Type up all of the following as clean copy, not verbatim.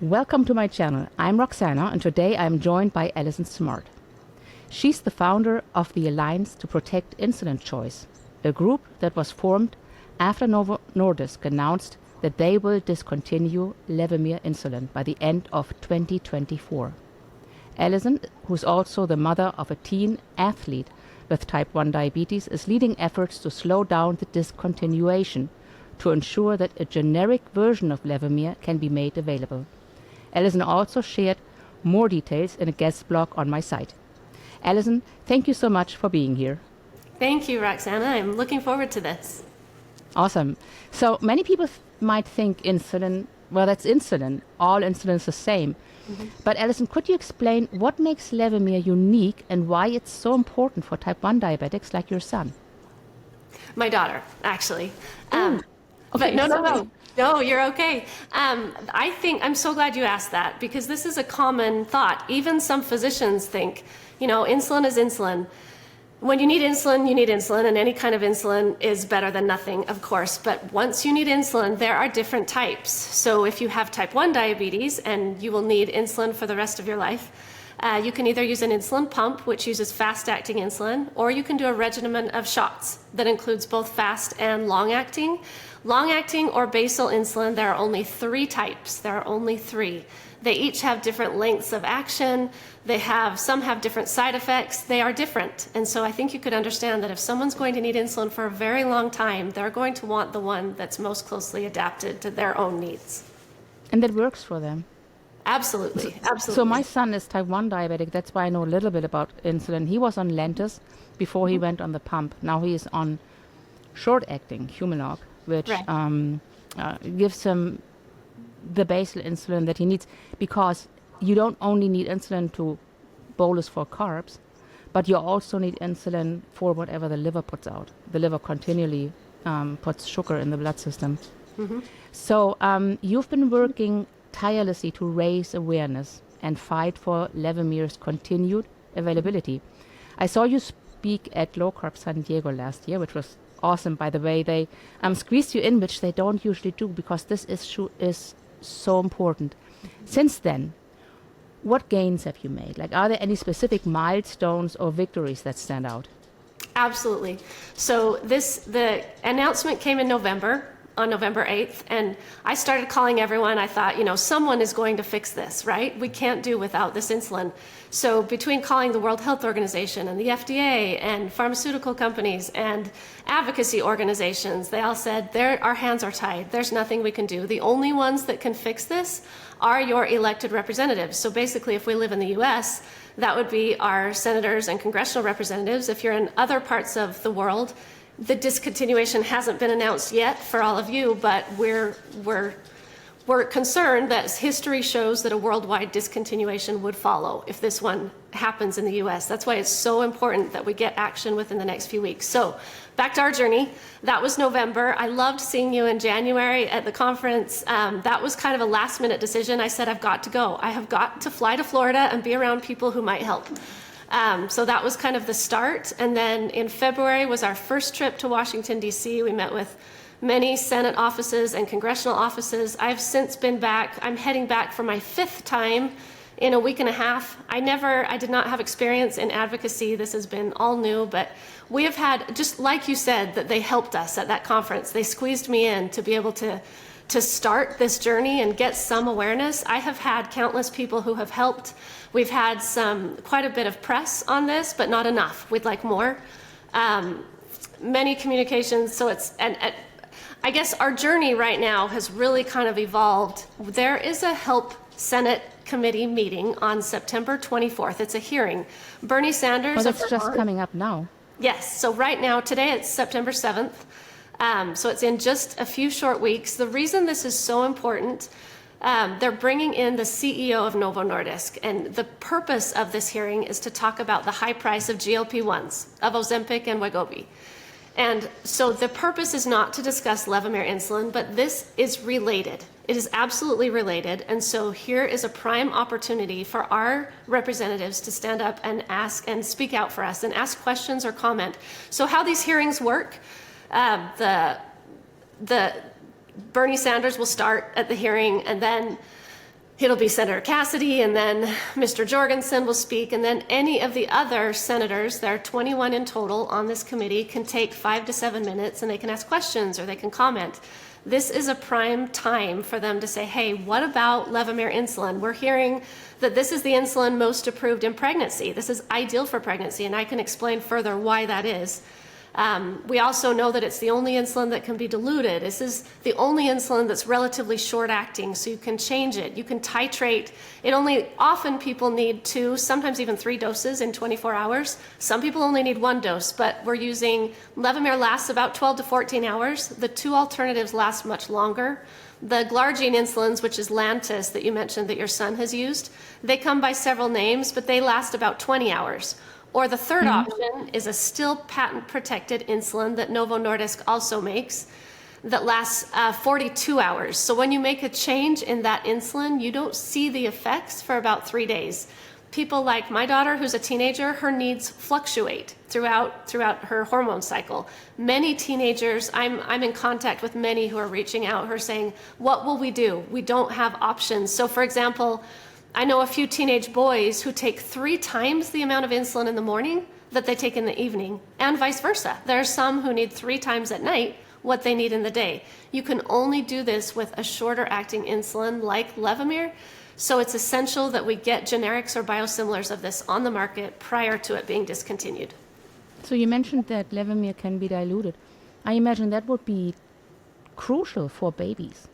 Welcome to my channel. I'm Roxana, and today I'm joined by Alison Smart. She's the founder of the Alliance to Protect Insulin Choice, a group that was formed after Novo Nordisk announced that they will discontinue Levemir insulin by the end of 2024. Alison, who's also the mother of a teen athlete with type 1 diabetes, is leading efforts to slow down the discontinuation to ensure that a generic version of Levemir can be made available. Alison also shared more details in a guest blog on my site. Alison, thank you so much for being here. Thank you, Roxana. I'm looking forward to this. Awesome. So many people might think insulin, well, that's insulin. All insulin is the same. But Alison, could you explain what makes Levemir unique and why it's so important for type 1 diabetics like your son? My daughter, actually. Okay, But no, sorry. no, you're okay. I think, I'm so glad you asked that, because this is a common thought. Even some physicians think, insulin is insulin. When you need insulin, and any kind of insulin is better than nothing, of course. But once you need insulin, there are different types. So if you have type 1 diabetes and you will need insulin for the rest of your life, you can either use an insulin pump, which uses fast-acting insulin, or you can do a regimen of shots that includes both fast and long-acting. Long-acting or basal insulin, there are only 3 types. There are only 3. They each have different lengths of action. Some have different side effects. They are different. And so I think you could understand that if someone's going to need insulin for a very long time, they're going to want the one that's most closely adapted to their own needs. And that works for them. Absolutely, absolutely. So my son is type 1 diabetic. That's why I know a little bit about insulin. He was on Lantus before he went on the pump. Now he is on short-acting Humalog, which gives him the basal insulin that he needs, because you don't only need insulin to bolus for carbs, but you also need insulin for whatever the liver puts out. The liver continually puts sugar in the blood system. So you've been working tirelessly to raise awareness and fight for Levemir's continued availability. I saw you speak at Low Carb San Diego last year, which was awesome. By the way, they squeezed you in, which they don't usually do, because this issue is so important. Since then, what gains have you made? Like, are there any specific milestones or victories that stand out? Absolutely. So the announcement came in November, on November 8th, and I started calling everyone. I thought, someone is going to fix this, right? We can't do without this insulin. So between calling the World Health Organization and the FDA and pharmaceutical companies and advocacy organizations, they all said, our hands are tied. There's nothing we can do. The only ones that can fix this are your elected representatives. So basically, if we live in the US, that would be our senators and congressional representatives. If you're in other parts of the world, the discontinuation hasn't been announced yet for all of you, but we're concerned that history shows that a worldwide discontinuation would follow if this one happens in the US. That's why it's so important that we get action within the next few weeks. So back to our journey. That was November. I loved seeing you in January at the conference. That was kind of a last-minute decision. I said, I've got to go. I have got to fly to Florida and be around people who might help. So that was kind of the start. And then in February was our first trip to Washington, D.C. We met with many Senate offices and congressional offices. I've since been back. I'm heading back for my 5th time in a week and a half. I did not have experience in advocacy. This has been all new, but we have had, just like you said, that they helped us at that conference. They squeezed me in to be able to start this journey and get some awareness. I have had countless people who have helped. We've had quite a bit of press on this, but not enough. We'd like more. Many communications. So I guess our journey right now has really kind of evolved. There is a Help Senate Committee meeting on September 24th. It's a hearing. Bernie Sanders. Oh, that's just coming up now. Yes. So right now, today it's September 7th. So it's in just a few short weeks. The reason this is so important, they're bringing in the CEO of Novo Nordisk, and the purpose of this hearing is to talk about the high price of GLP-1s, of Ozempic and Wegovy. And so the purpose is not to discuss Levemir insulin, but this is related. It is absolutely related. And so here is a prime opportunity for our representatives to stand up and ask and speak out for us and ask questions or comment. So how these hearings work, the Bernie Sanders will start at the hearing, and then it'll be Senator Cassidy, and then Mr. Jorgensen will speak, and then any of the other senators, there are 21 in total on this committee, can take 5 to 7 minutes and they can ask questions or they can comment. This is a prime time for them to say, hey, what about Levemir insulin? We're hearing that this is the insulin most approved in pregnancy. This is ideal for pregnancy, and I can explain further why that is. We also know that it's the only insulin that can be diluted. This is the only insulin that's relatively short acting, so you can change it. You can titrate. Often people need 2, sometimes even 3 doses in 24 hours. Some people only need 1 dose, but we're using, Levemir lasts about 12 to 14 hours. The 2 alternatives last much longer. The glargine insulins, which is Lantus that you mentioned that your son has used, they come by several names, but they last about 20 hours. Or the third option is a still patent-protected insulin that Novo Nordisk also makes that lasts 42 hours. So when you make a change in that insulin, you don't see the effects for about 3 days. People like my daughter, who's a teenager, her needs fluctuate throughout her hormone cycle. Many teenagers, I'm in contact with many who are reaching out, who are saying, what will we do? We don't have options. So for example, I know a few teenage boys who take 3 times the amount of insulin in the morning that they take in the evening, and vice versa. There are some who need 3 times at night what they need in the day. You can only do this with a shorter acting insulin like Levemir, so it's essential that we get generics or biosimilars of this on the market prior to it being discontinued. So you mentioned that Levemir can be diluted. I imagine that would be crucial for babies.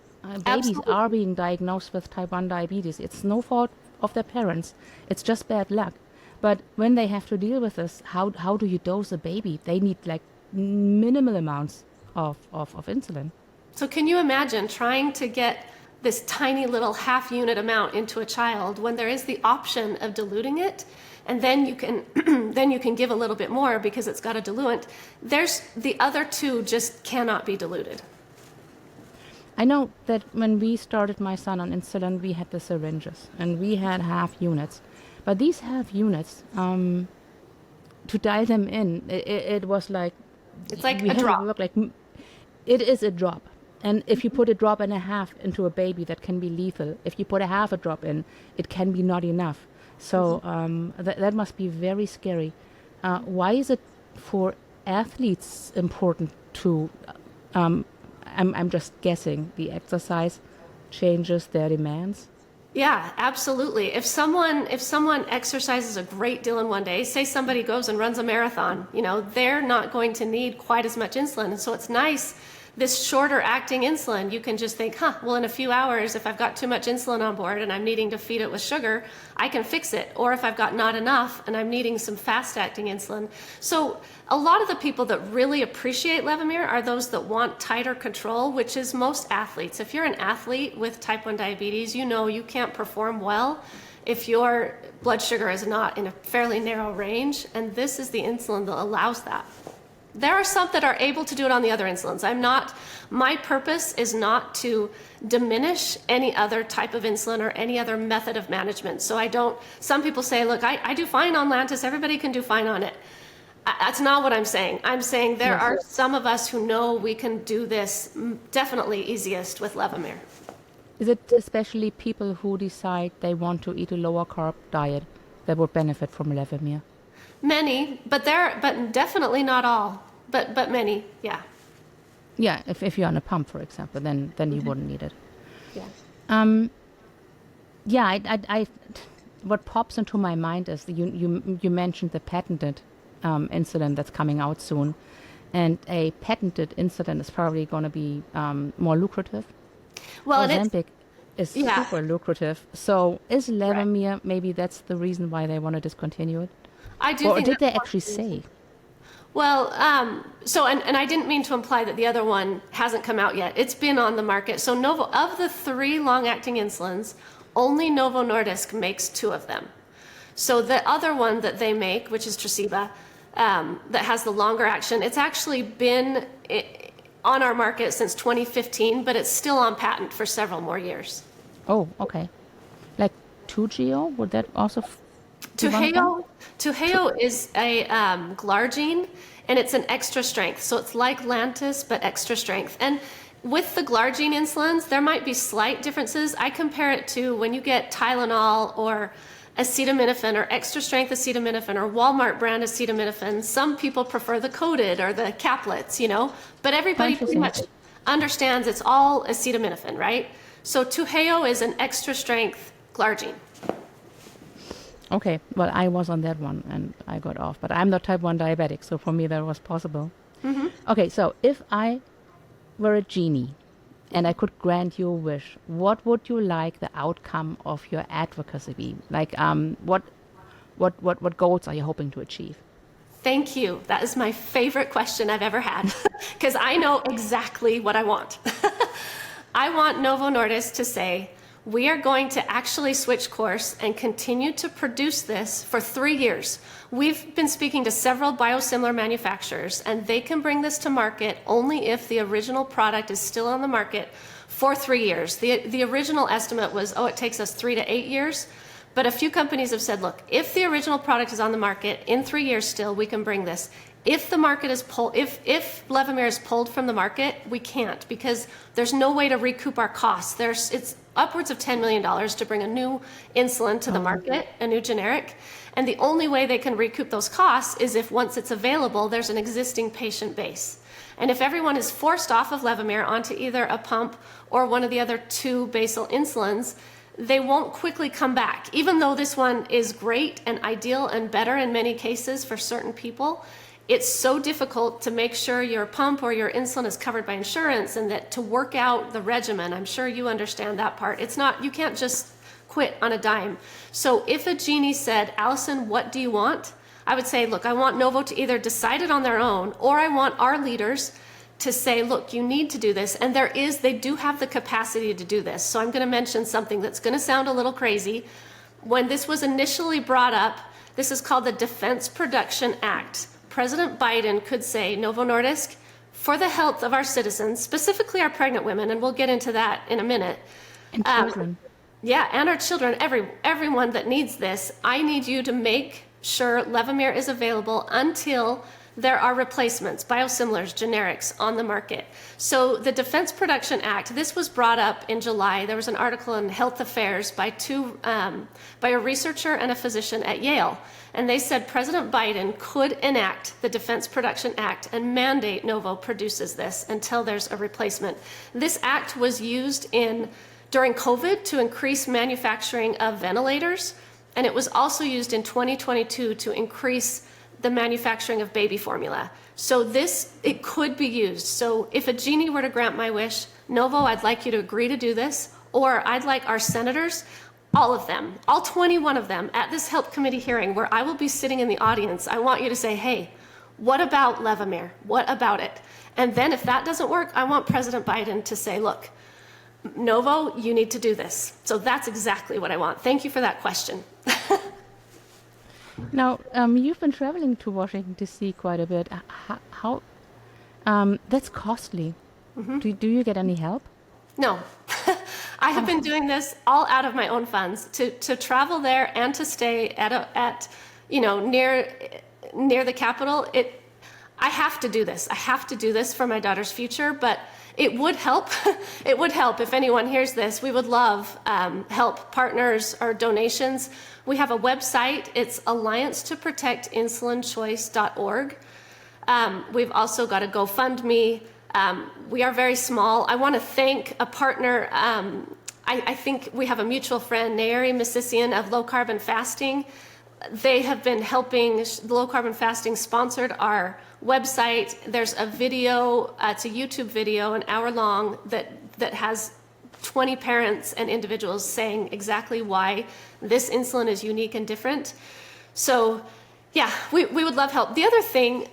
Babies are being diagnosed with type 1 diabetes. It's no fault of their parents. It's just bad luck. But when they have to deal with this, how do you dose a baby? They need like minimal amounts of insulin. So can you imagine trying to get this tiny little half unit amount into a child when there is the option of diluting it? And then you can then you can give a little bit more because it's got a diluent. There's the other 2 just cannot be diluted. I know that when we started my son on insulin, we had the syringes and we had half units. But these half units, to dial them in, it was like... It's like a drop. It is a drop. And if you put a drop and a half into a baby, that can be lethal. If you put a half a drop in, it can be not enough. So that must be very scary. Why is it for athletes important to... I'm just guessing the exercise changes their demands. Yeah, absolutely. If someone exercises a great deal in one day, say somebody goes and runs a marathon, they're not going to need quite as much insulin. And so it's nice, this shorter acting insulin, you can just think, well, in a few hours, if I've got too much insulin on board and I'm needing to feed it with sugar, I can fix it. Or if I've got not enough and I'm needing some fast acting insulin. So a lot of the people that really appreciate Levemir are those that want tighter control, which is most athletes. If you're an athlete with type 1 diabetes, you can't perform well if your blood sugar is not in a fairly narrow range, and this is the insulin that allows that. There are some that are able to do it on the other insulins. My purpose is not to diminish any other type of insulin or any other method of management. So some people say, look, I do fine on Lantus, everybody can do fine on it. That's not what I'm saying. I'm saying there are some of us who know we can do this definitely easiest with Levemir. Is it especially people who decide they want to eat a lower carb diet that would benefit from Levemir? Many, but definitely not all. But many, yeah. Yeah, if you're on a pump, for example, then you wouldn't need it. Yeah. I what pops into my mind is you mentioned the patented insulin that's coming out soon, and a patented insulin is probably going to be more lucrative. Well, Ozempic is super lucrative. So is Levemir, maybe that's the reason why they want to discontinue it? I do. Or did they actually say? Well, and I didn't mean to imply that the other one hasn't come out yet. It's been on the market. So of the 3 long-acting insulins, only Novo Nordisk makes 2 of them. So the other one that they make, which is Tresiba, that has the longer action, it's actually been on our market since 2015, but it's still on patent for several more years. Oh, okay. Like Toujeo, would that also... Toujeo is a glargine, and it's an extra strength. So it's like Lantus, but extra strength. And with the glargine insulins, there might be slight differences. I compare it to when you get Tylenol or acetaminophen or extra strength acetaminophen or Walmart brand acetaminophen. Some people prefer the coated or the caplets, but everybody pretty much understands it's all acetaminophen, right? So Tuheo is an extra strength glargine. Okay, well, I was on that one and I got off, but I'm not type 1 diabetic, so for me that was possible. Mm-hmm. Okay, so if I were a genie and I could grant you a wish, what would you like the outcome of your advocacy be? Like, what goals are you hoping to achieve? Thank you. That is my favorite question I've ever had, because I know exactly what I want. I want Novo Nordisk to say, we are going to actually switch course and continue to produce this for 3 years. We've been speaking to several biosimilar manufacturers, and they can bring this to market only if the original product is still on the market for 3 years. The original estimate was, it takes us 3 to 8 years. But a few companies have said, look, if the original product is on the market in 3 years still, we can bring this. If the market is if Levemir is pulled from the market, we can't, because there's no way to recoup our costs. It's upwards of $10 million to bring a new insulin to the market, a new generic. And the only way they can recoup those costs is if once it's available, there's an existing patient base. And if everyone is forced off of Levemir onto either a pump or one of the other 2 basal insulins, they won't quickly come back. Even though this one is great and ideal and better in many cases for certain people, it's so difficult to make sure your pump or your insulin is covered by insurance, and that to work out the regimen, I'm sure you understand that part. It's not, you can't just quit on a dime. So if a genie said, Alison, what do you want? I would say, look, I want Novo to either decide it on their own, or I want our leaders to say, look, you need to do this. And they do have the capacity to do this. So I'm going to mention something that's going to sound a little crazy. When this was initially brought up, this is called the Defense Production Act. President Biden could say, Novo Nordisk, for the health of our citizens, specifically our pregnant women, and we'll get into that in a minute. And children. And our children, everyone that needs this, I need you to make sure Levemir is available until there are replacements, biosimilars, generics on the market. So the Defense Production Act, this was brought up in July. There was an article in Health Affairs by a researcher and a physician at Yale. And they said President Biden could enact the Defense Production Act and mandate Novo produces this until there's a replacement. This act was used during COVID to increase manufacturing of ventilators. And it was also used in 2022 to increase the manufacturing of baby formula. So it could be used. So if a genie were to grant my wish, Novo, I'd like you to agree to do this, or I'd like our senators, all of them, all 21 of them, at this Health Committee hearing where I will be sitting in the audience, I want you to say, hey, what about Levemir? What about it? And then if that doesn't work, I want President Biden to say, look, Novo, you need to do this. So that's exactly what I want. Thank you for that question. Now, you've been traveling to Washington, D.C. quite a bit. How that's costly. Mm-hmm. Do you get any help? No. I have been doing this all out of my own funds to travel there and to stay near the Capitol. I have to do this. I have to do this for my daughter's future, but it would help. It would help if anyone hears this. We would love help, partners, or donations. We have a website. It's alliancetoprotectinsulinchoice.org. We've also got a GoFundMe. We are very small. I want to thank a partner. I think we have a mutual friend, Nayeri Missisian of Low Carbon Fasting. They have been helping. Low Carbon Fasting sponsored our website. There's a video, it's a YouTube video, an hour long, that has 20 parents and individuals saying exactly why this insulin is unique and different. So yeah, we would love help. The other thing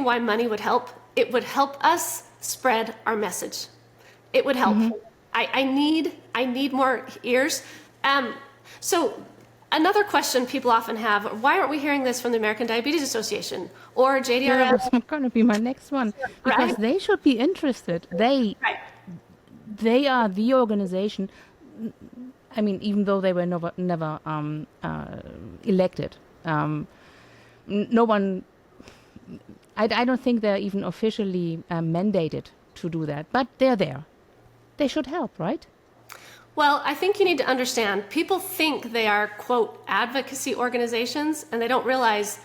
why money would help, it would help us spread our message. It would help. Mm-hmm. I need more ears. So another question people often have, why aren't we hearing this from the American Diabetes Association or JDRF? Yeah, that's going to be my next one, because right? They should be interested. They are the organization. I mean, even though they were never elected, no one. I don't think they're even officially mandated to do that, but they're there. They should help, right? Well, I think you need to understand, people think they are, quote, advocacy organizations, and they don't realize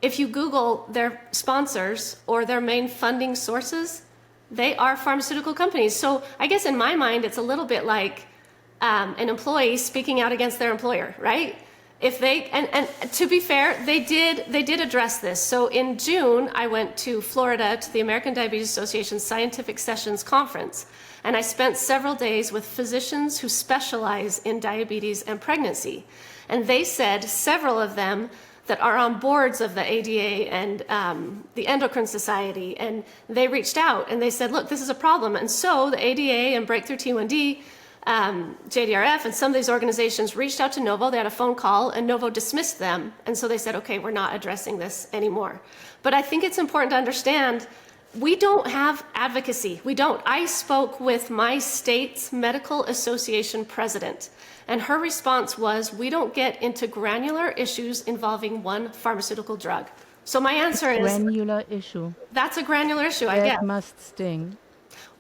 if you Google their sponsors or their main funding sources, they are pharmaceutical companies. So I guess in my mind, it's a little bit like an employee speaking out against their employer, right? If they, and to be fair, they did address this. So in June, I went to Florida to the American Diabetes Association Scientific Sessions Conference, and I spent several days with physicians who specialize in diabetes and pregnancy. And they said, several of them that are on boards of the ADA and the Endocrine Society, and they reached out and they said, look, this is a problem. And so the ADA and Breakthrough T1D, JDRF, and some of these organizations reached out to Novo. They had a phone call, and Novo dismissed them. And so they said, okay, we're not addressing this anymore. But I think it's important to understand, we don't have advocacy. We don't. I spoke with my state's medical association president, and her response was, we don't get into granular issues involving one pharmaceutical drug. So my answer is... Granular issue. That's a granular issue, I guess. That must sting.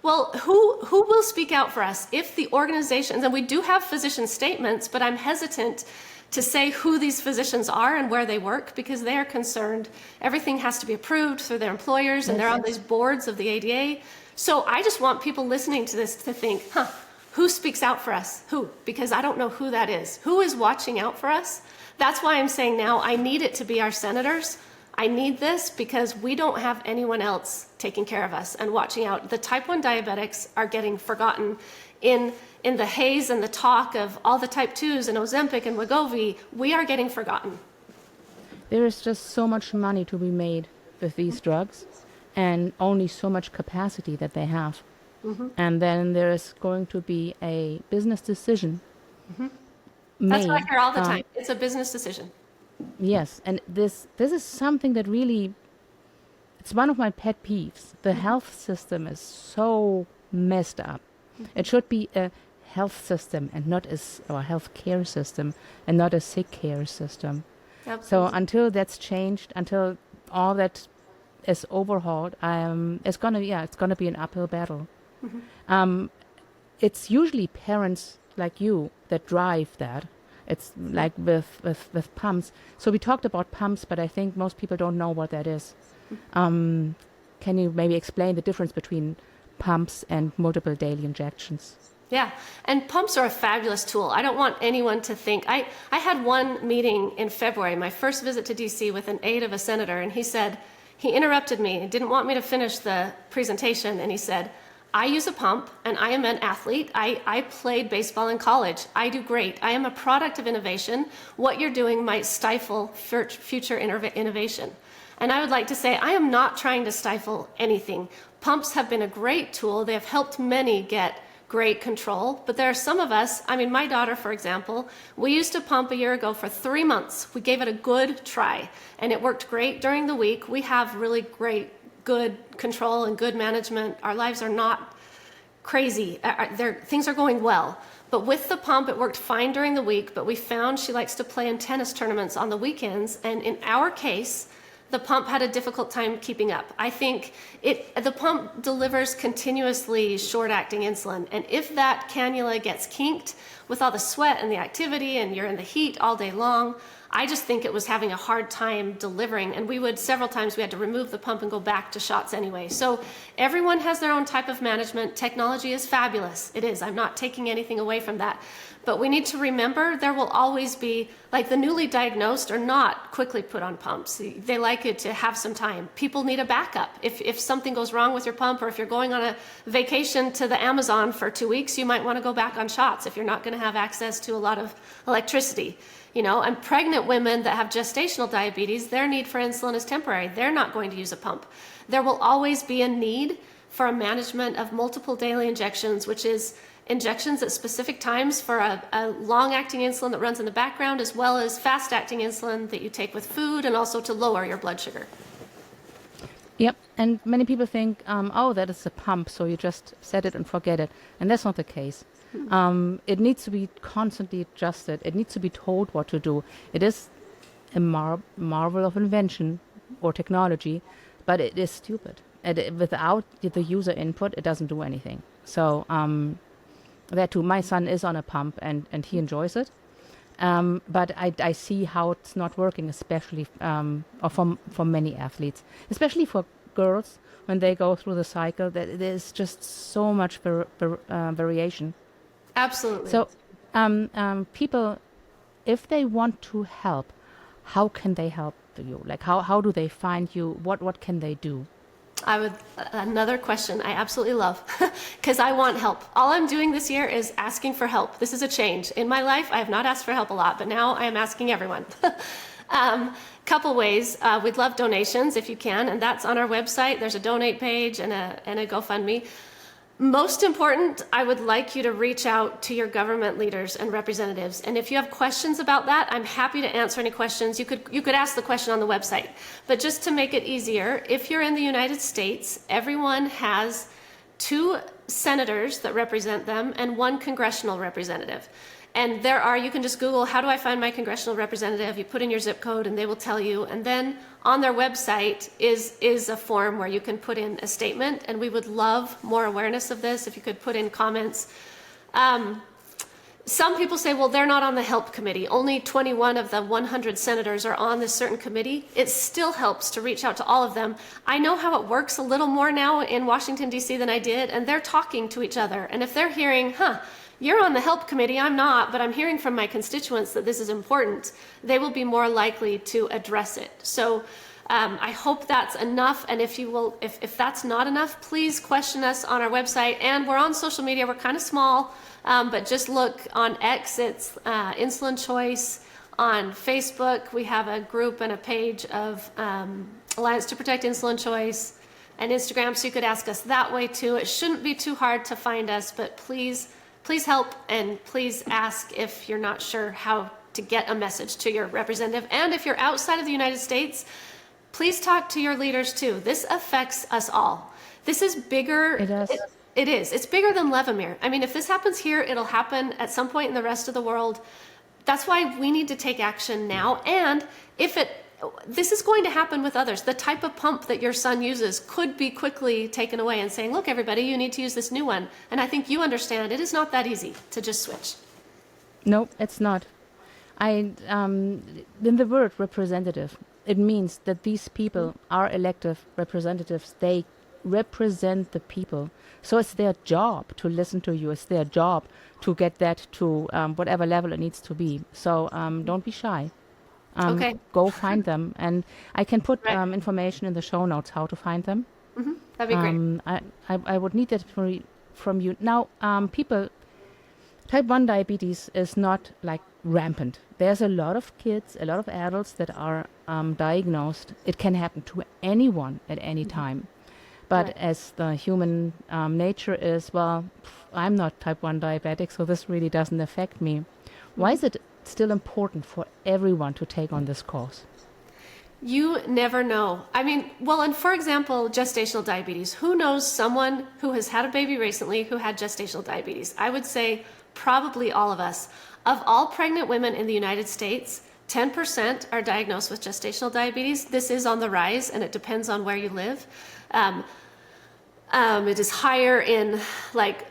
Well, who will speak out for us if the organizations, and we do have physician statements, but I'm hesitant to say who these physicians are and where they work, because they are concerned everything has to be approved through their employers, and they're on these boards of the ADA. So I just want people listening to this to think, who speaks out for us? Who? Because I don't know who that is. Who is watching out for us? That's why I'm saying now I need it to be our senators. I need this because we don't have anyone else taking care of us and watching out. The type 1 diabetics are getting forgotten in the haze and the talk of all the type 2s and Ozempic and Wegovy. We are getting forgotten. There is just so much money to be made with these drugs, and only so much capacity that they have. Mm-hmm. And then there is going to be a business decision made. That's what I hear all the time. It's a business decision. Yes, and this is something that really, it's one of my pet peeves. The health system is so messed up. It should be a health system and not or health care system and not a sick care system. Absolutely. So until that's changed, until all that is overhauled, it's gonna be an uphill battle. Mm-hmm. It's usually parents like you that drive that. It's like with pumps. So we talked about pumps, but I think most people don't know what that is. Can you maybe explain the difference between pumps and multiple daily injections? Yeah, and pumps are a fabulous tool. I don't want anyone to think... I had one meeting in February, my first visit to DC, with an aide of a senator, and he interrupted me and didn't want me to finish the presentation, and he said, I use a pump, and I am an athlete. I played baseball in college. I do great. I am a product of innovation. What you're doing might stifle future innovation. And I would like to say, I am not trying to stifle anything. Pumps have been a great tool. They have helped many get great control. But there are some of us, my daughter, for example, we used a pump a year ago for 3 months. We gave it a good try, and it worked great during the week. We have really good control and good management. Our lives are not crazy. Things are going well. But with the pump, it worked fine during the week, but we found she likes to play in tennis tournaments on the weekends. And in our case, the pump had a difficult time keeping up. I think the pump delivers continuously short-acting insulin. And if that cannula gets kinked with all the sweat and the activity and you're in the heat all day long, I just think it was having a hard time delivering, and several times we had to remove the pump and go back to shots anyway. So everyone has their own type of management. Technology is fabulous. It is. I'm not taking anything away from that. But we need to remember there will always be, like the newly diagnosed are not quickly put on pumps. They like it to have some time. People need a backup. If something goes wrong with your pump, or if you're going on a vacation to the Amazon for 2 weeks, you might want to go back on shots if you're not going to have access to a lot of electricity. And pregnant women that have gestational diabetes, their need for insulin is temporary. They're not going to use a pump. There will always be a need for a management of multiple daily injections, which is injections at specific times for a long-acting insulin that runs in the background, as well as fast-acting insulin that you take with food, and also to lower your blood sugar. Yep, and many people think, that is a pump, so you just set it and forget it. And that's not the case. It needs to be constantly adjusted. It needs to be told what to do. It is a marvel of invention or technology, but it is stupid. without the user input, it doesn't do anything. So that too, my son is on a pump and he enjoys it. But I see how it's not working, especially or for many athletes, especially for girls when they go through the cycle. That there's just so much variation. Absolutely. So people, if they want to help, how can they help you? Like how do they find you? What can they do? Another question I absolutely love, because I want help. All I'm doing this year is asking for help. This is a change. In my life, I have not asked for help a lot, but now I am asking everyone. Couple ways. We'd love donations if you can, and that's on our website. There's a donate page and a GoFundMe. Most important, I would like you to reach out to your government leaders and representatives. And if you have questions about that, I'm happy to answer any questions. You could ask the question on the website. But just to make it easier, if you're in the United States, everyone has 2 senators that represent them and 1 congressional representative. And you can just Google, how do I find my congressional representative? You put in your zip code and they will tell you. And then on their website is a form where you can put in a statement. And we would love more awareness of this if you could put in comments. Some people say, well, they're not on the HELP committee. Only 21 of the 100 senators are on this certain committee. It still helps to reach out to all of them. I know how it works a little more now in Washington, D.C. than I did. And they're talking to each other. And if they're hearing, you're on the HELP committee, I'm not, but I'm hearing from my constituents that this is important, they will be more likely to address it. So I hope that's enough. And if that's not enough, please question us on our website. And we're on social media. We're kind of small, but just look on X, it's Insulin Choice. On Facebook, we have a group and a page of Alliance to Protect Insulin Choice, and Instagram, so you could ask us that way too. It shouldn't be too hard to find us, but please help, and please ask if you're not sure how to get a message to your representative. And if you're outside of the United States, please talk to your leaders too. This affects us all. This is bigger. It does. It is. It's bigger than Levemir. I mean, if this happens here, it'll happen at some point in the rest of the world. That's why we need to take action now. And this is going to happen with others. The type of pump that your son uses could be quickly taken away and saying, look, everybody, you need to use this new one. And I think you understand it is not that easy to just switch. No, it's not. In the word representative, it means that these people are elected representatives. They represent the people. So it's their job to listen to you. It's their job to get that to whatever level it needs to be. So don't be shy. Okay. Go find them. And I can put information in the show notes how to find them. Mm-hmm. That'd be great. I would need that from you. Now, type 1 diabetes is not like rampant. There's a lot of kids, a lot of adults that are diagnosed. It can happen to anyone at any time. But as the human nature is, I'm not type 1 diabetic, so this really doesn't affect me. Why is it still important for everyone to take on this course? You never know. I mean, and for example, gestational diabetes. Who knows someone who has had a baby recently who had gestational diabetes? I would say probably all of us. Of all pregnant women in the United States, 10% are diagnosed with gestational diabetes. This is on the rise, and it depends on where you live. It is higher in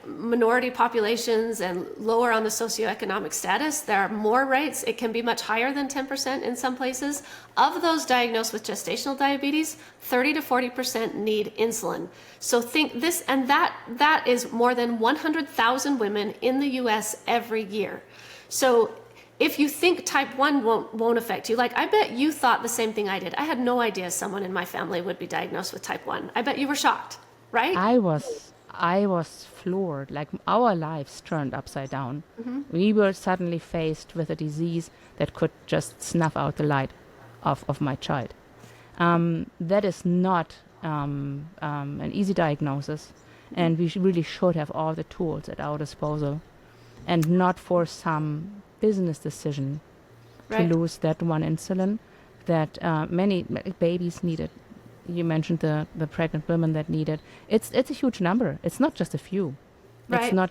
minority populations and lower on the socioeconomic status. There are more rates. It can be much higher than 10% in some places. Of those diagnosed with gestational diabetes, 30 to 40% need insulin. So think this, and that is more than 100,000 women in the US every year. So if you think type 1 won't affect you, I bet you thought the same thing I did. I had no idea someone in my family would be diagnosed with type 1. I bet you were shocked. Right? I was floored. Our lives turned upside down. Mm-hmm. We were suddenly faced with a disease that could just snuff out the light of my child. That is not an easy diagnosis, and we really should have all the tools at our disposal, and not for some business decision to lose that one insulin that many babies needed. You mentioned the pregnant women that need it. It's a huge number. It's not just a few. Right. It's not.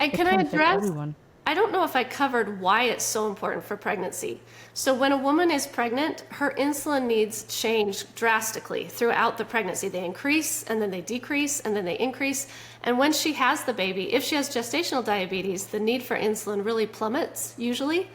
And can I I don't know if I covered why it's so important for pregnancy. So when a woman is pregnant, her insulin needs change drastically throughout the pregnancy. They increase, and then they decrease, and then they increase. And when she has the baby, if she has gestational diabetes, the need for insulin really plummets usually,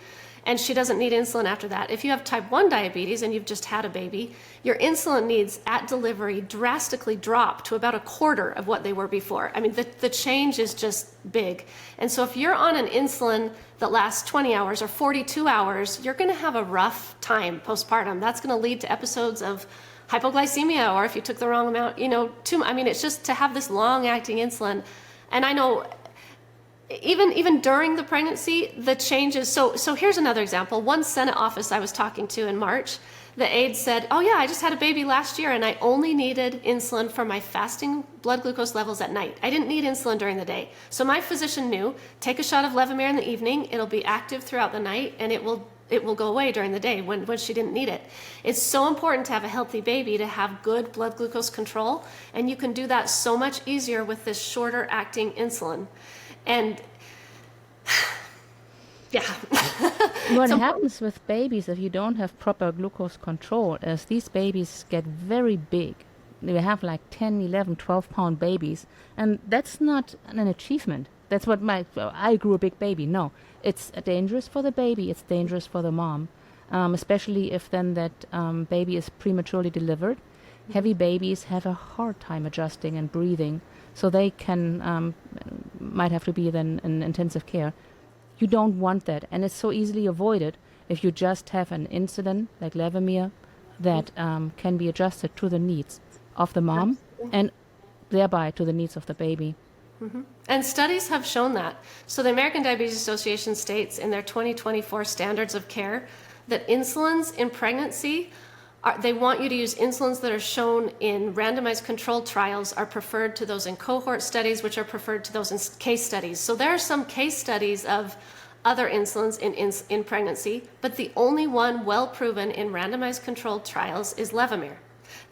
and she doesn't need insulin after that. If you have type 1 diabetes and you've just had a baby, your insulin needs at delivery drastically drop to about a quarter of what they were before. I mean, the change is just big. And so if you're on an insulin that lasts 20 hours or 42 hours, you're going to have a rough time postpartum. That's going to lead to episodes of hypoglycemia, or if you took the wrong amount, I mean, it's just to have this long-acting insulin. And I know even during the pregnancy, the changes. So here's another example. One Senate office I was talking to in March, the aide said, oh yeah, I just had a baby last year and I only needed insulin for my fasting blood glucose levels at night. I didn't need insulin during the day. So my physician knew, take a shot of Levemir in the evening, it'll be active throughout the night, and it will go away during the day when she didn't need it. It's so important to have a healthy baby to have good blood glucose control, and you can do that so much easier with this shorter acting insulin. And yeah. What happens with babies if you don't have proper glucose control is these babies get very big. They have like 10, 11, 12-pound babies, and that's not an achievement. That's what I grew a big baby. No, it's dangerous for the baby. It's dangerous for the mom, especially if then that baby is prematurely delivered. Heavy babies have a hard time adjusting and breathing, so they can might have to be then in intensive care. You don't want that, and it's so easily avoided if you just have an insulin like Levemir that can be adjusted to the needs of the mom and thereby to the needs of the baby. Mm-hmm. And studies have shown that. So the American Diabetes Association states in their 2024 standards of care that insulins in pregnancy, they want you to use insulins that are shown in randomized controlled trials are preferred to those in cohort studies, which are preferred to those in case studies. So there are some case studies of other insulins in pregnancy, but the only one well proven in randomized controlled trials is Levemir.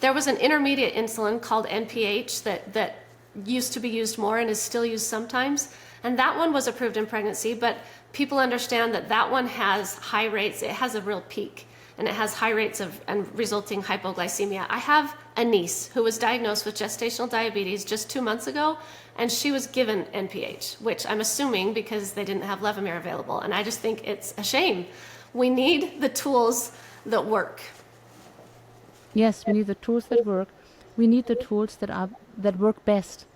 There was an intermediate insulin called NPH that used to be used more and is still used sometimes, and that one was approved in pregnancy, but people understand that one has high rates. It has a real peak, and it has high rates of and resulting hypoglycemia. I have a niece who was diagnosed with gestational diabetes just 2 months ago, and she was given NPH, which I'm assuming because they didn't have Levemir available, and I just think it's a shame. We need the tools that work. Yes, we need the tools that work. We need the tools that work best.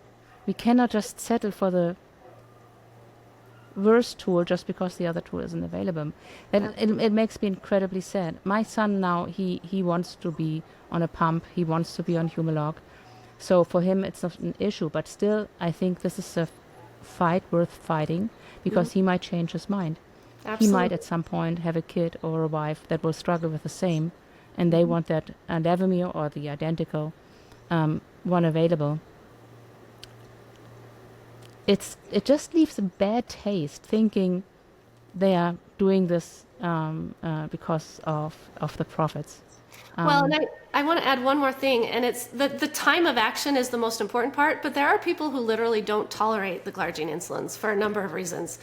We cannot just settle for the worst tool just because the other tool isn't available. It makes me incredibly sad. My son now, he wants to be on a pump. He wants to be on Humalog. So for him, it's not an issue. But still, I think this is a fight worth fighting because he might change his mind. Absolutely. He might at some point have a kid or a wife that will struggle with the same, and they want that Levemir or the identical one available. It just leaves a bad taste thinking they are doing this because of the profits. Well, and I want to add one more thing, and it's the time of action is the most important part, but there are people who literally don't tolerate the glargine insulins for a number of reasons.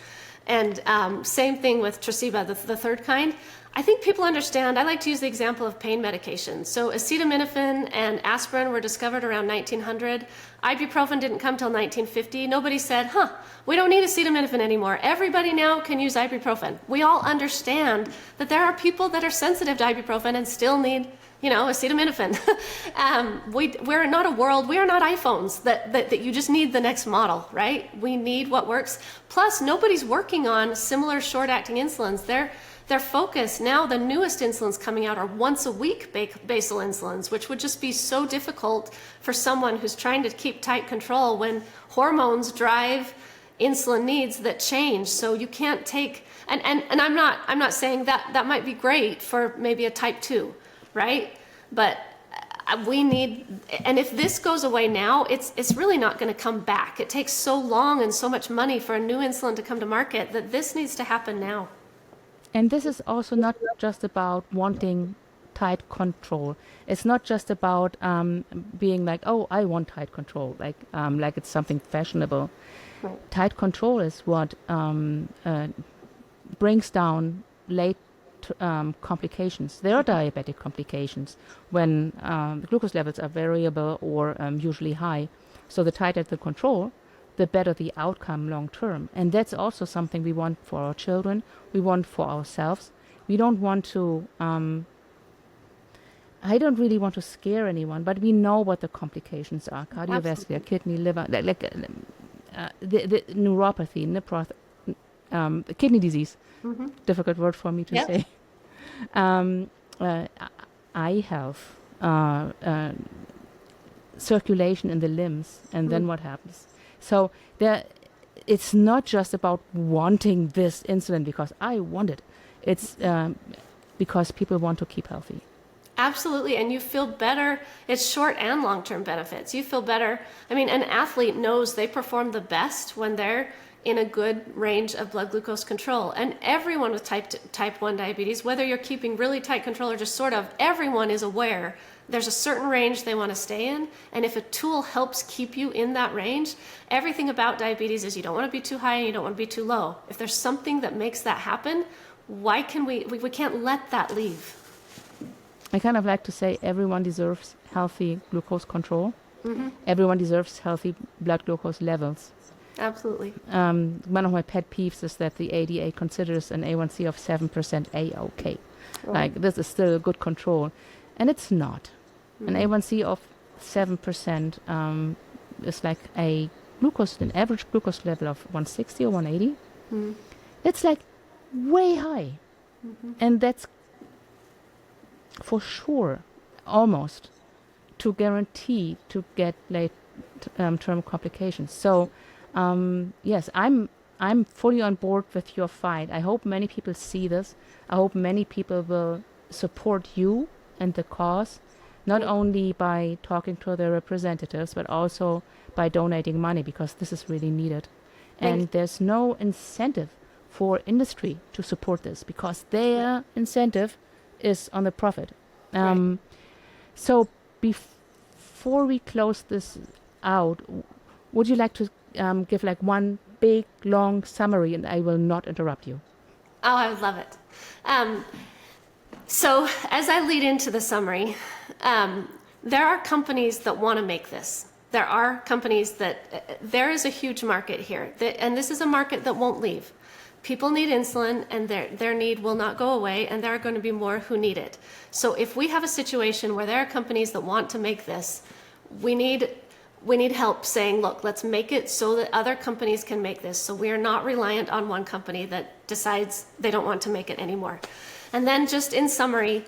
And same thing with Tresiba, the third kind. I think people understand. I like to use the example of pain medication. So acetaminophen and aspirin were discovered around 1900. Ibuprofen didn't come till 1950. Nobody said, we don't need acetaminophen anymore. Everybody now can use ibuprofen. We all understand that there are people that are sensitive to ibuprofen and still need acetaminophen. We're not a world, we are not iPhones that you just need the next model, right? We need what works. Plus, nobody's working on similar short-acting insulins. Their focus now, the newest insulins coming out are once a week basal insulins, which would just be so difficult for someone who's trying to keep tight control when hormones drive insulin needs that change. So you can't take, and I'm not saying that might be great for maybe a type 2, right? But we need, and if this goes away now, it's really not going to come back. It takes so long and so much money for a new insulin to come to market that this needs to happen now. And this is also not just about wanting tight control. It's not just about being like, oh, I want tight control, like it's something fashionable. Right. Tight control is what brings down late complications. There are diabetic complications when the glucose levels are variable or usually high. So the tighter the control, the better the outcome long term. And that's also something we want for our children. We want for ourselves. We don't want to, I don't really want to scare anyone, but we know what the complications are. Cardiovascular, Absolutely. kidney, liver, the neuropathy, kidney disease. Difficult word for me to Yep. say. Eye health, circulation in the limbs, and then what happens? So it's not just about wanting this insulin because I want it. It's because people want to keep healthy. Absolutely, and you feel better. It's short and long-term benefits. You feel better. I mean, an athlete knows they perform the best when they're in a good range of blood glucose control. And everyone with type 1 diabetes, whether you're keeping really tight control or just sort of, everyone is aware there's a certain range they want to stay in. And if a tool helps keep you in that range, everything about diabetes is you don't want to be too high and you don't want to be too low. If there's something that makes that happen, why can we can't let that leave. I kind of like to say everyone deserves healthy glucose control. Everyone deserves healthy blood glucose levels. Absolutely. One of my pet peeves is that the ADA considers an A1C of 7% A-OK. Like, this is still good control. And it's not. An A1C of 7% is like an average glucose level of 160 or 180. It's like way high. And that's for sure, almost, to guarantee to get late term complications. So, yes, I'm fully on board with your fight. I hope many people see this. I hope many people will support you and the cause, not only by talking to their representatives, but also by donating money, because this is really needed. And there's no incentive for industry to support this, because their incentive is on the profit. So before we close this out, would you like to give like one big, long summary, and I will not interrupt you? Oh, I would love it. So as I lead into the summary, there are companies that want to make this. There are companies that, there is a huge market here, and this is a market that won't leave. People need insulin, and their need will not go away, and there are going to be more who need it. So if we have a situation where there are companies that want to make this, we need help saying, look, let's make it so that other companies can make this, so we are not reliant on one company that decides they don't want to make it anymore. And then just in summary,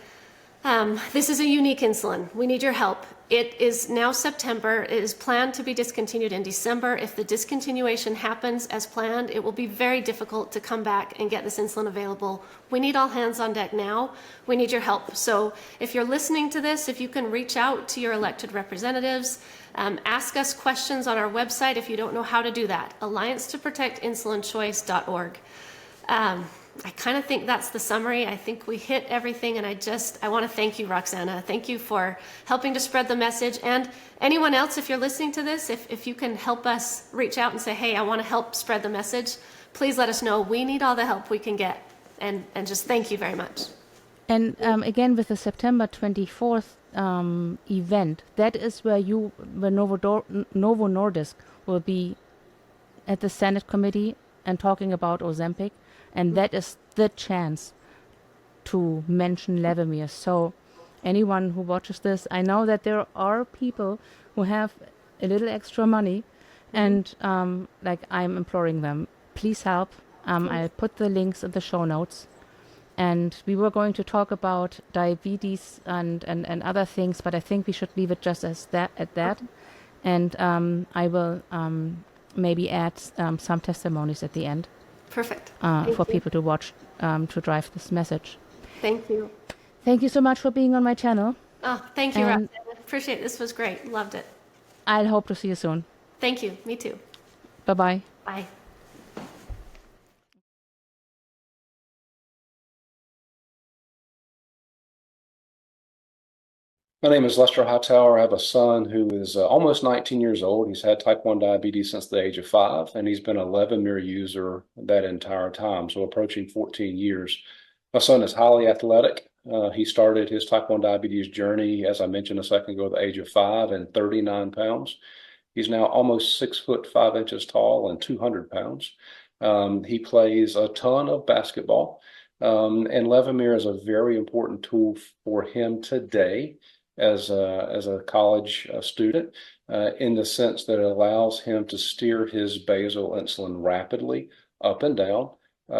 this is a unique insulin. We need your help. It is now September. It is planned to be discontinued in December. If the discontinuation happens as planned, it will be very difficult to come back and get this insulin available. We need all hands on deck now. We need your help. So if you're listening to this, if you can reach out to your elected representatives, ask us questions on our website if you don't know how to do that, alliance-to-protect-insulin-choice.org. I kind of think that's the summary. I think we hit everything, and I want to thank you, Roxana. Thank you for helping to spread the message. And anyone else, if you're listening to this, if you can help us reach out and say, hey, I want to help spread the message, please let us know. We need all the help we can get. And just thank you very much. And again, with the September 24th event, that is where Novo Nordisk will be at the Senate committee and talking about Ozempic. And that is the chance to mention Levemir. So anyone who watches this, I know that there are people who have a little extra money, and like, I'm imploring them, please help. I'll put the links in the show notes. And we were going to talk about diabetes and other things, but I think we should leave it just at that. And I will maybe add some testimonies at the end. Perfect. For people to watch, to drive this message. Thank you. Thank you so much for being on my channel. Oh, thank you, And Roxana. Appreciate it. This was great. Loved it. I'll hope to see you soon. Thank you. Me too. Bye-bye. Bye. My name is Lester Hightower. I have a son who is almost 19 years old. He's had type 1 diabetes since the age of 5, and he's been a Levemir user that entire time, so approaching 14 years. My son is highly athletic. He started his type 1 diabetes journey, as I mentioned a second ago, at the age of 5 and 39 pounds. He's now almost 6 foot 5 inches tall and 200 pounds. He plays a ton of basketball, and Levemir is a very important tool for him today as a college student, in the sense that it allows him to steer his basal insulin rapidly up and down,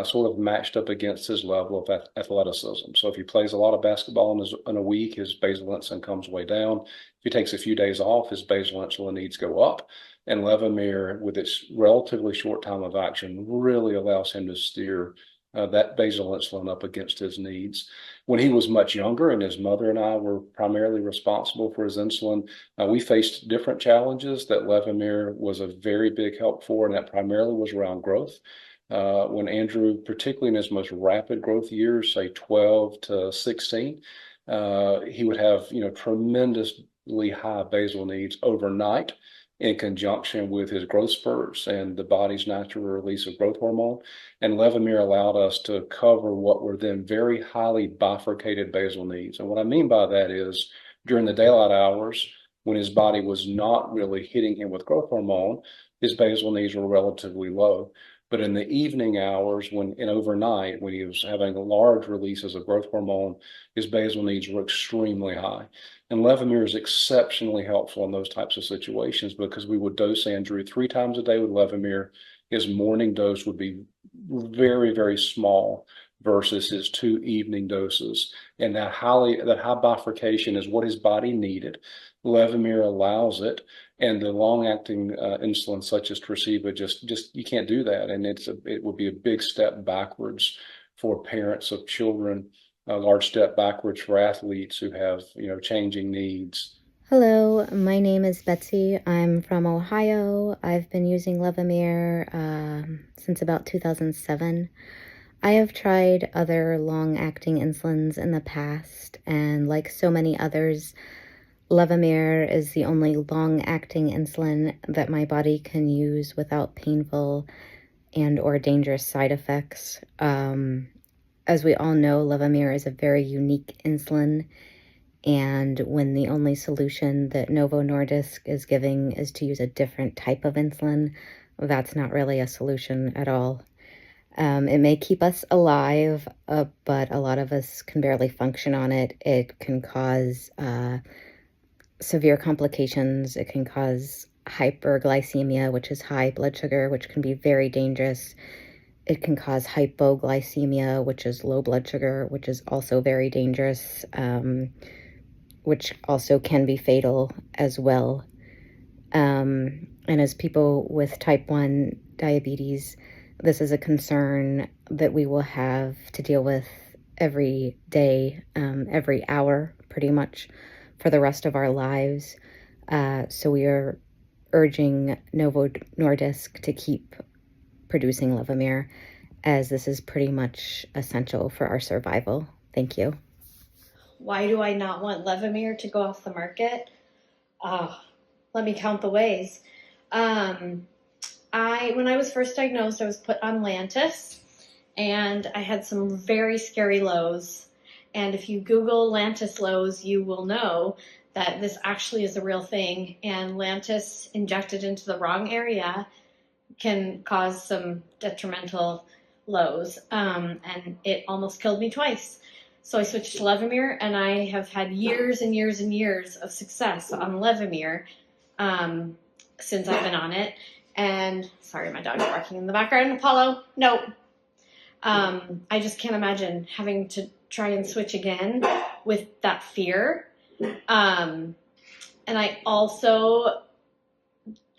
sort of matched up against his level of athleticism. So if he plays a lot of basketball in a week, his basal insulin comes way down. If he takes a few days off, his basal insulin needs go up. And Levemir, with its relatively short time of action, really allows him to steer that basal insulin up against his needs. When he was much younger and his mother and I were primarily responsible for his insulin, we faced different challenges that Levemir was a very big help for, and that primarily was around growth. When Andrew, particularly in his most rapid growth years, say 12 to 16, he would have, tremendously high basal needs overnight in conjunction with his growth spurts and the body's natural release of growth hormone. And Levemir allowed us to cover what were then very highly bifurcated basal needs. And what I mean by that is during the daylight hours, when his body was not really hitting him with growth hormone, his basal needs were relatively low. But in the evening hours, and overnight, when he was having large releases of growth hormone, his basal needs were extremely high. And Levemir is exceptionally helpful in those types of situations because we would dose Andrew 3 times a day with Levemir. His morning dose would be very, very small versus his 2 evening doses. And that high bifurcation is what his body needed. Levemir allows it, and the long-acting insulin such as Tresiba just you can't do that, and it would be a big step backwards for parents of children, a large step backwards for athletes who have changing needs. Hello, my name is Betsy. I'm from Ohio. I've been using Levemir since about 2007. I have tried other long-acting insulins in the past, and like so many others, Levemir is the only long-acting insulin that my body can use without painful and or dangerous side effects. As we all know, Levemir is a very unique insulin, and when the only solution that Novo Nordisk is giving is to use a different type of insulin, that's not really a solution at all. It may keep us alive, but a lot of us can barely function on it. It can cause severe complications. It can cause hyperglycemia, which is high blood sugar, which can be very dangerous. It can cause hypoglycemia, which is low blood sugar, which is also very dangerous, which also can be fatal as well. And as people with type 1 diabetes, this is a concern that we will have to deal with every day, every hour, pretty much, for the rest of our lives. So we are urging Novo Nordisk to keep producing Levemir, as this is pretty much essential for our survival. Thank you. Why do I not want Levemir to go off the market? Let me count the ways. When I was first diagnosed, I was put on Lantus, and I had some very scary lows. And if you Google Lantus lows, you will know that this actually is a real thing. And Lantus injected into the wrong area can cause some detrimental lows. And it almost killed me twice. So I switched to Levemir, and I have had years and years and years of success on Levemir since I've been on it. And sorry, my dog's barking in the background. Apollo, no. I just can't imagine having to try and switch again with that fear. And I also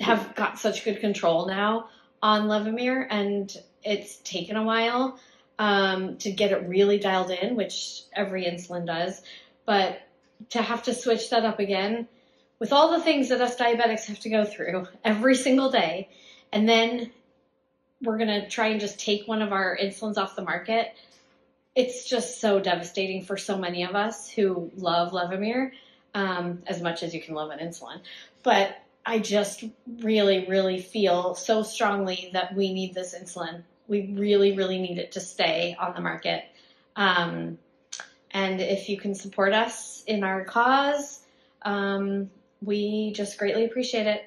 have got such good control now on Levemir, and it's taken a while to get it really dialed in, which every insulin does. But to have to switch that up again with all the things that us diabetics have to go through every single day, and then we're going to try and just take one of our insulins off the market, it's just so devastating for so many of us who love Levemir. as much as you can live on insulin. But I just really, really feel so strongly that we need this insulin. We really, really need it to stay on the market. And if you can support us in our cause, we just greatly appreciate it.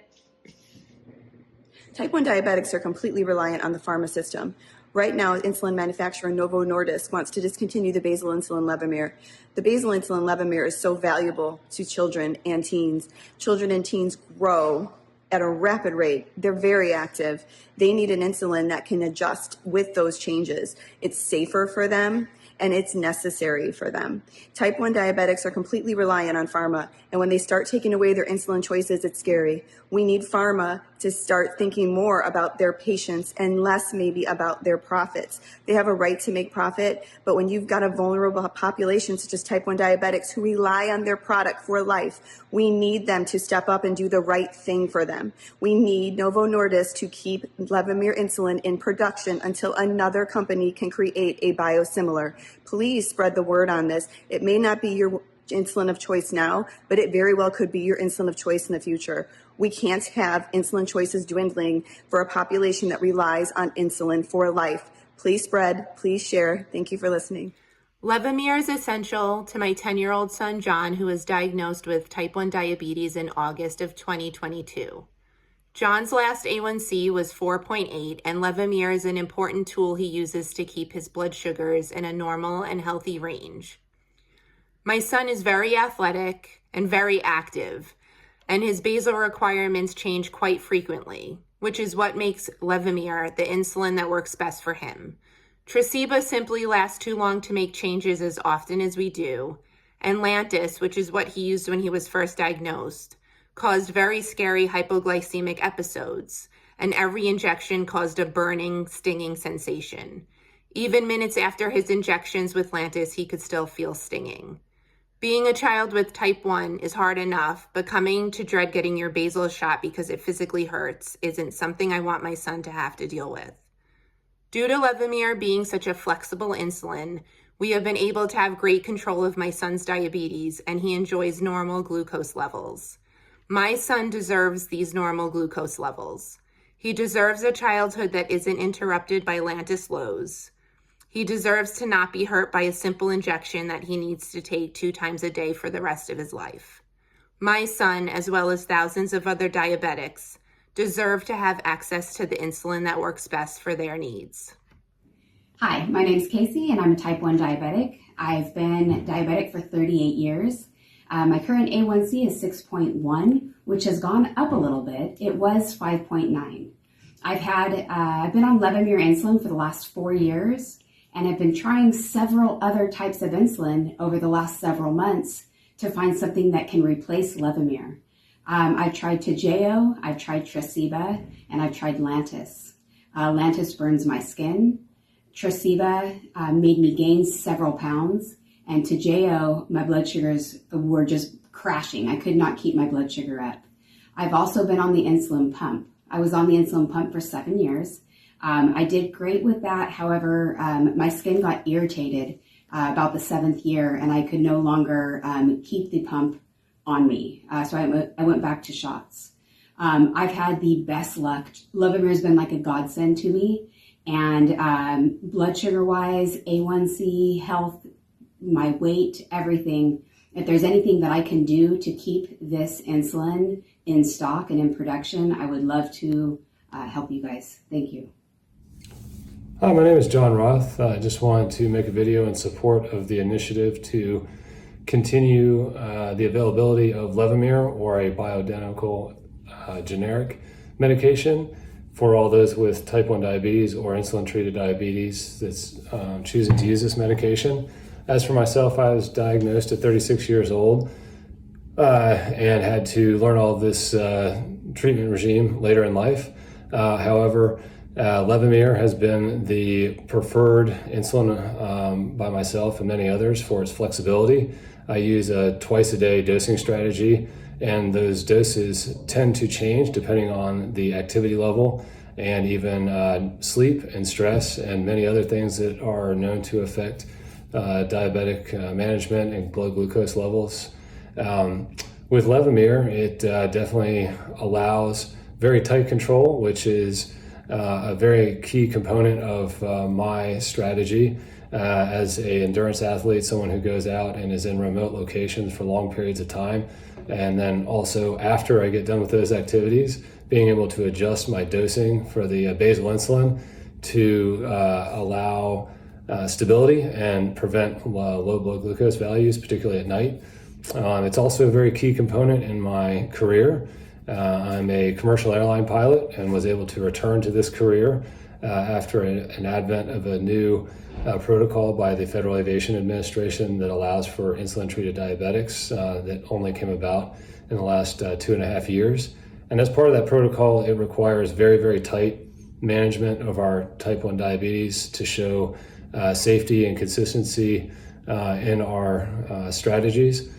Type 1 diabetics are completely reliant on the pharma system. Right now, insulin manufacturer Novo Nordisk wants to discontinue the basal insulin Levemir. The basal insulin Levemir is so valuable to children and teens. Children and teens grow at a rapid rate. They're very active. They need an insulin that can adjust with those changes. It's safer for them, and it's necessary for them. Type 1 diabetics are completely reliant on pharma, and when they start taking away their insulin choices, it's scary. We need pharma to start thinking more about their patients and less maybe about their profits. They have a right to make profit, but when you've got a vulnerable population such as type 1 diabetics who rely on their product for life, we need them to step up and do the right thing for them. We need Novo Nordisk to keep Levemir insulin in production until another company can create a biosimilar. Please spread the word on this. It may not be your insulin of choice now, but it very well could be your insulin of choice in the future. We can't have insulin choices dwindling for a population that relies on insulin for life. Please spread, please share. Thank you for listening. Levemir is essential to my 10-year-old son, John, who was diagnosed with type 1 diabetes in August of 2022. John's last A1C was 4.8, and Levemir is an important tool he uses to keep his blood sugars in a normal and healthy range. My son is very athletic and very active, and his basal requirements change quite frequently, which is what makes Levemir the insulin that works best for him. Tresiba simply lasts too long to make changes as often as we do, and Lantus, which is what he used when he was first diagnosed, caused very scary hypoglycemic episodes, and every injection caused a burning, stinging sensation. Even minutes after his injections with Lantus, he could still feel stinging. Being a child with type 1 is hard enough, but coming to dread getting your basal shot because it physically hurts isn't something I want my son to have to deal with. Due to Levemir being such a flexible insulin, we have been able to have great control of my son's diabetes, and he enjoys normal glucose levels. My son deserves these normal glucose levels. He deserves a childhood that isn't interrupted by Lantus lows. He deserves to not be hurt by a simple injection that he needs to take 2 times a day for the rest of his life. My son, as well as thousands of other diabetics, deserve to have access to the insulin that works best for their needs. Hi, my name's Casey, and I'm a type 1 diabetic. I've been diabetic for 38 years. My current A1C is 6.1, which has gone up a little bit. It was 5.9. I've been on Levemir insulin for the last 4 years, and I've been trying several other types of insulin over the last several months to find something that can replace Levemir. I've tried Toujeo, I've tried Tresiba, and I've tried Lantus. Lantus burns my skin. Tresiba made me gain several pounds, and Toujeo, my blood sugars were just crashing. I could not keep my blood sugar up. I've also been on the insulin pump. I was on the insulin pump for 7 years. I did great with that. However, my skin got irritated about the 7th year, and I could no longer keep the pump on me. So I went back to shots. I've had the best luck. Levemir has been like a godsend to me. And blood sugar-wise, A1C, health, my weight, everything. If there's anything that I can do to keep this insulin in stock and in production, I would love to help you guys. Thank you. Hi, my name is John Roth. I just wanted to make a video in support of the initiative to continue the availability of Levemir, or a bioidentical generic medication for all those with type 1 diabetes or insulin-treated diabetes that's choosing to use this medication. As for myself, I was diagnosed at 36 years old and had to learn all of this treatment regime later in life. However, Levemir has been the preferred insulin by myself and many others for its flexibility. I use a twice-a-day dosing strategy, and those doses tend to change depending on the activity level and even sleep and stress and many other things that are known to affect diabetic management and blood glucose levels. With Levemir, it definitely allows very tight control, which is a very key component of my strategy as an endurance athlete, someone who goes out and is in remote locations for long periods of time. And then also after I get done with those activities, being able to adjust my dosing for the basal insulin to allow stability and prevent low blood glucose values, particularly at night. It's also a very key component in my career. I'm a commercial airline pilot and was able to return to this career after an advent of a new protocol by the Federal Aviation Administration that allows for insulin-treated diabetics that only came about in the last 2.5 years. And as part of that protocol, it requires very, very tight management of our type 1 diabetes to show safety and consistency in our strategies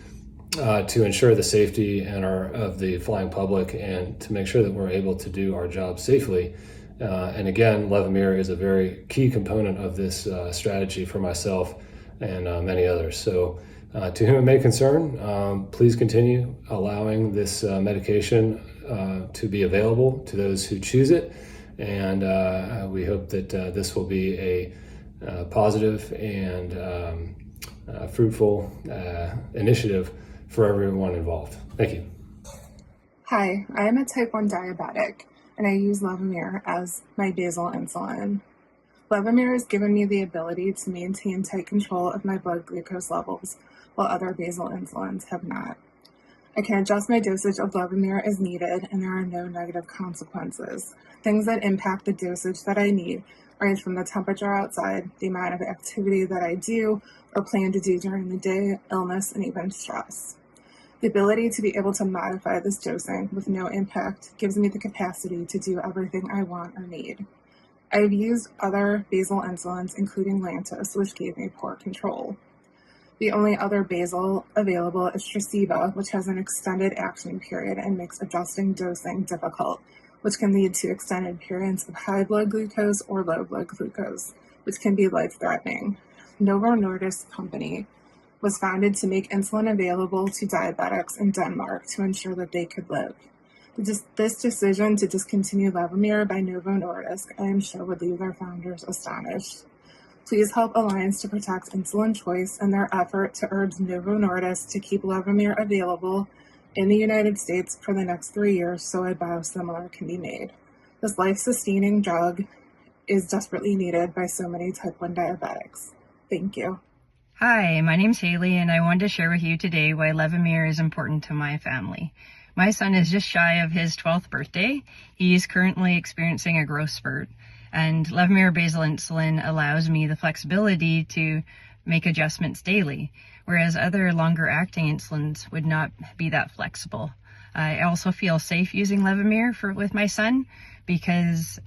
to ensure the safety of the flying public and to make sure that we're able to do our job safely. And again, Levemir is a very key component of this strategy for myself and many others. So to whom it may concern, please continue allowing this medication to be available to those who choose it. And we hope that this will be a positive and fruitful initiative for everyone involved. Thank you. Hi, I am a type 1 diabetic, and I use Levemir as my basal insulin. Levemir has given me the ability to maintain tight control of my blood glucose levels, while other basal insulins have not. I can adjust my dosage of Levemir as needed, and there are no negative consequences. Things that impact the dosage that I need range from the temperature outside, the amount of activity that I do or plan to do during the day, illness, and even stress. The ability to be able to modify this dosing with no impact gives me the capacity to do everything I want or need. I have used other basal insulins, including Lantus, which gave me poor control. The only other basal available is Tresiba, which has an extended action period and makes adjusting dosing difficult, which can lead to extended periods of high blood glucose or low blood glucose, which can be life-threatening. Novo Nordisk Company was founded to make insulin available to diabetics in Denmark to ensure that they could live. This decision to discontinue Levemir by Novo Nordisk, I am sure, would leave their founders astonished. Please help Alliance to Protect Insulin Choice in their effort to urge Novo Nordisk to keep Levemir available in the United States for the next 3 years so a biosimilar can be made. This life-sustaining drug is desperately needed by so many type 1 diabetics. Thank you. Hi, my name's Haley, and I wanted to share with you today why Levemir is important to my family. My son is just shy of his 12th birthday. He's currently experiencing a growth spurt, and Levemir basal insulin allows me the flexibility to make adjustments daily, whereas other longer-acting insulins would not be that flexible. I also feel safe using Levemir with my son because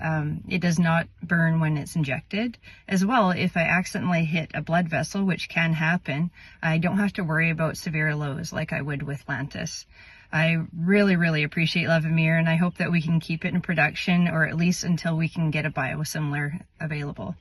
it does not burn when it's injected. As well, if I accidentally hit a blood vessel, which can happen, I don't have to worry about severe lows like I would with Lantus. I really, really appreciate Levemir, and I hope that we can keep it in production, or at least until we can get a biosimilar available.